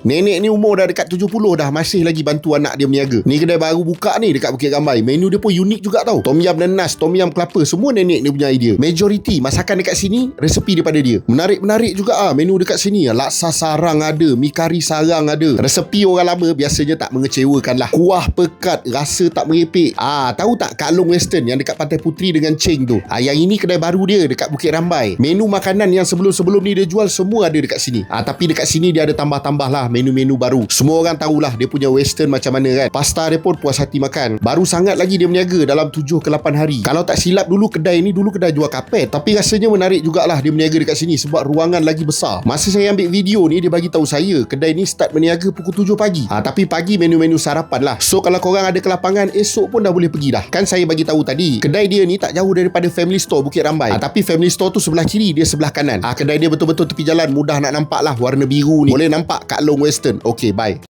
Nenek ni umur dah dekat 70 dah, masih lagi bantu anak dia berniaga. Ni kedai baru buka ni dekat Bukit Rambai. Menu dia pun unik juga tau. Tom yam nanas, tom yam kelapa, semua nenek ni punya idea. Majoriti masakan dekat sini resepi daripada dia. Menarik juga menu dekat sini. Laksa sarang ada, mi kari sarang ada. Resepi orang lama biasanya tak mengecewakan lah. Kuah pekat, rasa tak merepek. Tahu tak Kak Long Western yang dekat Pantai Puteri dengan Cheng tu? Yang ini kedai baru dia dekat Bukit Rambai. Menu makanan yang sebelum-sebelum ni dia jual semua ada dekat sini. Tapi dekat sini dia ada tambah-tambah lah menu-menu baru. Semua orang tahulah dia punya western macam mana kan. Pasta dia pun puas hati makan. Baru sangat lagi dia berniaga dalam 7 ke 8 hari. Kalau tak silap dulu kedai ni kedai jual kapet. Tapi rasanya menarik jugalah dia berniaga dekat sini sebab ruangan lagi besar. Masa saya ambil video ni dia bagi tahu saya kedai ni start berniaga pukul 7 pagi. Tapi pagi menu-menu sarapan lah. So kalau korang ada kelapangan esok pun dah boleh pergi dah. Kan saya bagi tahu tadi kedai dia ni tak jauh daripada Family Store Bukit Rambai. Tapi Family Store tu sebelah kiri, dia sebelah kanan. Kedai dia betul-betul tepi jalan, mudah nak nampak lah, warna biru ni. Boleh nampak Kak Long Western. Okay, bye.